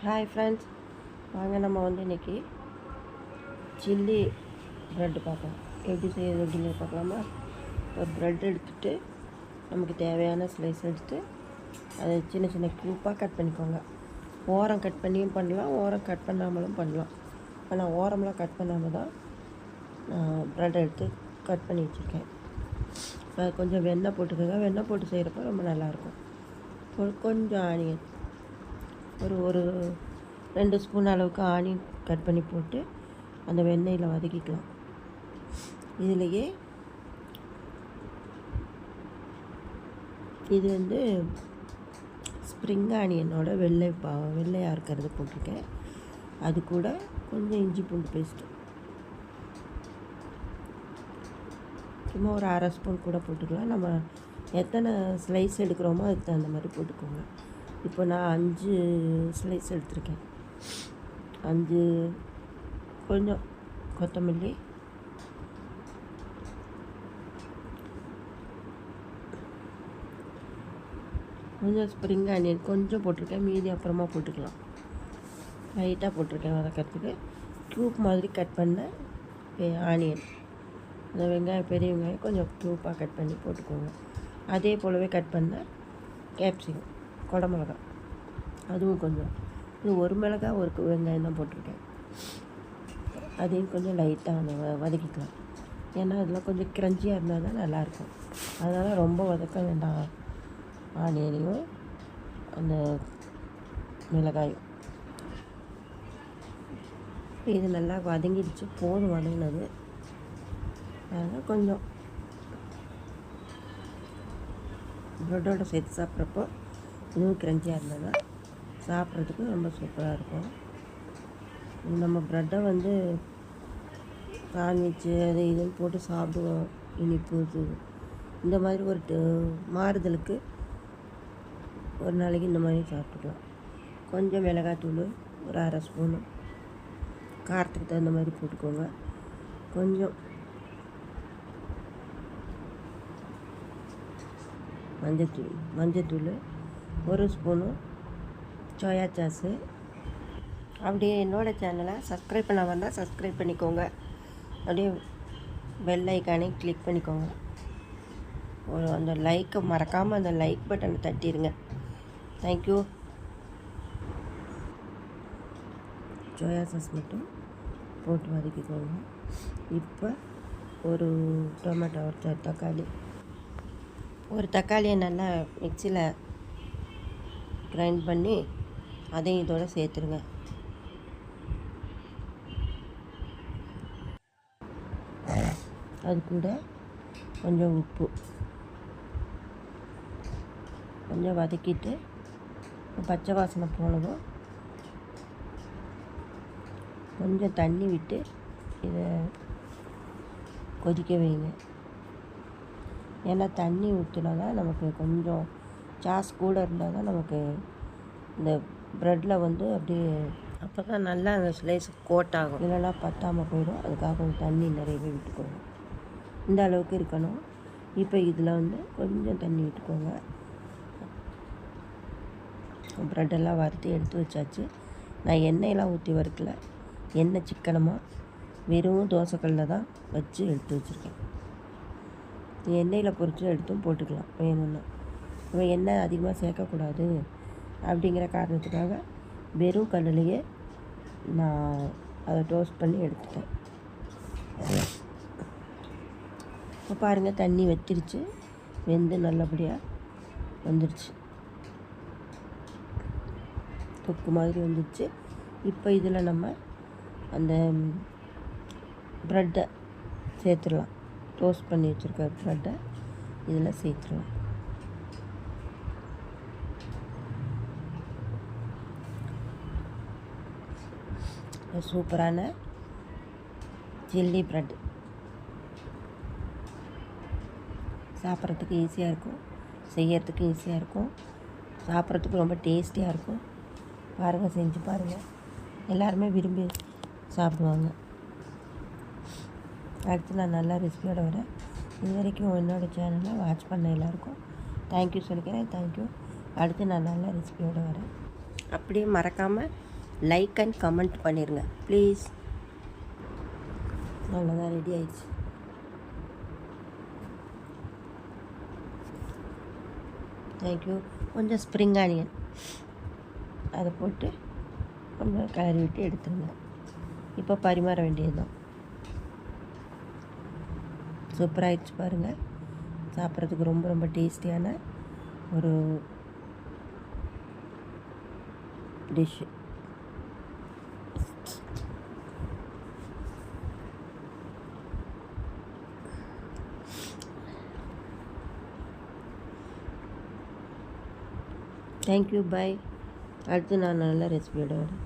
Hi friends, வாங்க நம்ம இன்றைக்கி சில்லி ப்ரெட்டு பார்க்கலாம். எப்படி செய்யறது அப்படின்னு பார்க்கலாமா? ஒரு ப்ரெட் எடுத்துகிட்டு நமக்கு தேவையான ஸ்லைஸ் எடுத்து அதை சின்ன சின்ன க்யூப்பாக கட் பண்ணிக்கோங்க. ஓரம் கட் பண்ணியும் பண்ணலாம், ஓரம் கட் பண்ணாமலும் பண்ணலாம். ஆனால் ஓரமெலாம் கட் பண்ணாமல் தான் ப்ரெட் எடுத்து கட் பண்ணி வச்சுருக்கேன். இப்போ கொஞ்சம் வெண்ணெய் போட்டுக்கோங்க. வெண்ணெய் போட்டு செய்கிறப்ப ரொம்ப நல்லாயிருக்கும். கொஞ்சம் ஆனியன், ஒரு 2 ஸ்பூன் அளவுக்கு ஆனியன் கட் பண்ணி போட்டு அந்த வெண்ணெயில் வதக்கிக்கலாம். இதுலேயே இது ஸ்ப்ரிங் ஆனியனோட வெள்ளையாக இருக்கிறது போட்டிருக்கேன். அது கூட கொஞ்சம் இஞ்சி பூண்டு பேஸ்ட்டு சும்மா ஒரு 1/2 ஸ்பூன் கூட போட்டுக்கலாம். நம்ம எத்தனை ஸ்லைஸ் எடுக்கிறோமோ அதுக்கு தகுந்த மாதிரி போட்டுக்கோங்க. இப்போ நான் 5 ஸ்லைஸ் எடுத்திருக்கேன். 5 கொஞ்சம் கொத்தமல்லி, கொஞ்சம் ஸ்ப்ரிங் ஆனியன் கொஞ்சம் போட்டிருக்கேன், மீதி அப்புறமா போட்டுக்கலாம். லைட்டாக போட்டிருக்கேன் வதக்கிறதுக்கு. க்யூப் மாதிரி கட் பண்ண ஆனியன், அந்த பெரிய வெங்காயம் கொஞ்சம் க்யூப்பாக கட் பண்ணி போட்டுக்கோங்க. அதே போலவே கட் பண்ண கேப்சிகம், குடமிளகா, அதுவும் கொஞ்சம். இது ஒரு மிளகாய் ஒரு வெங்காயம் தான் போட்டிருக்கேன். அதையும் கொஞ்சம் லைட்டாக வதக்கிக்கலாம். ஏன்னா அதெல்லாம் கொஞ்சம் க்ரன்ச்சியாக இருந்தால் தான் நல்லாயிருக்கும். அதனால் ரொம்ப வதக்க வேண்டாம் ஆனியனையும் அந்த மிளகாயும். இது நல்லா வதங்கிடுச்சு, போதும் வதங்கினது. அதனால் கொஞ்சம் ப்ரெட்டோட சேர்த்து சாப்பிட்றப்போ இன்னும் க்ரன்ச்சியாக இருந்தால் தான் சாப்பிட்றதுக்கு ரொம்ப சூப்பராக இருக்கும். நம்ம ப்ரெட்டை சாண்ட்விட்சு அது இதுன்னு போட்டு சாப்பிடுவோம். இனிப்பு இது இந்த மாதிரி ஒரு மாறுதலுக்கு ஒரு நாளைக்கு இந்த மாதிரி சாப்பிட்டுக்கலாம். கொஞ்சம் மிளகாத்தூள் ஒரு 1/2 ஸ்பூனு, காரத்துக்கு தகுந்த மாதிரி போட்டுக்கோங்க. கொஞ்சம் மஞ்சத்தூள் 1 ஸ்பூனு, சோயா சாஸு. அப்படியே என்னோடய சேனலை சப்ஸ்கிரைப் பண்ண வந்தால் சப்ஸ்கிரைப் பண்ணிக்கோங்க. அப்படியே பெல் ஐக்கானையும் கிளிக் பண்ணிக்கோங்க. அந்த லைக்கை மறக்காமல் அந்த லைக் பட்டனை தட்டிடுங்க. தேங்க்யூ. சோயா சாஸ் மட்டும் போட்டு வதக்கிக்கோங்க. இப்போ ஒரு டொமேட்டோ, ஒரு தக்காளியை நல்லா மிக்சியில் கிரைண்ட் பண்ணி அதையும் இதோட சேர்த்துருங்க. அது கூட கொஞ்சம் உப்பு கொஞ்சம் வதக்கிட்டு பச்சை வாசனை போனதும் கொஞ்சம் தண்ணி விட்டு இதை கொதிக்க வைங்க. ஏன்னா தண்ணி ஊற்றினா தான் நமக்கு கொஞ்சம் சாஸ் கூட இருந்தால் தான் நமக்கு இந்த ப்ரெட்டில் அப்படியே அப்போ தான் நல்லா அந்த ஸ்லைஸ் கோட் ஆகும். இல்லைனா பத்தாமல் போயிடும். அதுக்காக கொஞ்சம் தண்ணி நிறையவே விட்டுக்கோங்க. இந்த அளவுக்கு இருக்கணும். இப்போ இதில் கொஞ்சம் தண்ணி விட்டுக்கோங்க. ப்ரெட்டெல்லாம் வறுத்து எடுத்து வச்சாச்சு. நான் எண்ணெயெல்லாம் ஊற்றி வறுக்கல, எண்ணெய் சிக்கனமாக வெறும் தோசைக்கல்லில் தான் வச்சு எடுத்து வச்சுருக்கேன். எண்ணெயில் பொரித்து எடுத்தும் போட்டுக்கலாம் வேணும்னா. நம்ம எண்ணெய் அதிகமாக சேர்க்கக்கூடாது அப்படிங்கிற காரணத்துக்காக வெறும் கல்லுலேயே நான் அதை டோஸ்ட் பண்ணி எடுத்துட்டேன். இப்போ பாருங்கள், தண்ணி வத்திருச்சு, வெந்து நல்லபடியாக வந்துடுச்சு, தொக்கு மாதிரி வந்துடுச்சு. இப்போ இதில் நம்ம அந்த ப்ரெட்டை சேர்த்துடலாம். டோஸ்ட் பண்ணி வச்சுருக்க ப்ரெட்டை இதில் சேர்த்துடலாம். சூப்பரான சில்லி ப்ரெட் சாப்பிட்றதுக்கு ஈஸியாக இருக்கும், செய்யறதுக்கு ஈஸியாக இருக்கும், சாப்பிட்றதுக்கு ரொம்ப டேஸ்டியாக இருக்கும். பாருங்கள், செஞ்சு பாருங்கள், எல்லாருமே விரும்பி சாப்பிடுவாங்க. அடுத்து நான் நல்ல ரெசிபியோடு வரேன். இது வரைக்கும் என்னோடய சேனலை வாட்ச் பண்ண எல்லாருக்கும் தேங்க்யூ சொல்லிக்கிறேன். தேங்க்யூ. அடுத்து நான் நல்ல ரெசிபியோடு வரேன். அப்படியே மறக்காமல் லைக் அண்ட் கமெண்ட் பண்ணிடுங்க ப்ளீஸ். அவ்வளோதான், ரெடி ஆயிடுச்சு. தேங்க்யூ. கொஞ்சம் ஸ்ப்ரிங் ஆனியன் அதை போட்டு நம்ம கிளறி விட்டு எடுத்துருங்க. இப்போ பரிமாற வேண்டியது தான். சூப்பராகிடுச்சு பாருங்கள். சாப்பிட்றதுக்கு ரொம்ப ரொம்ப டேஸ்டியான ஒரு டிஷ்ஷு. தேங்க்யூ, பாய். அடுத்து நான் நல்ல ரெசிபியோட வரேன்.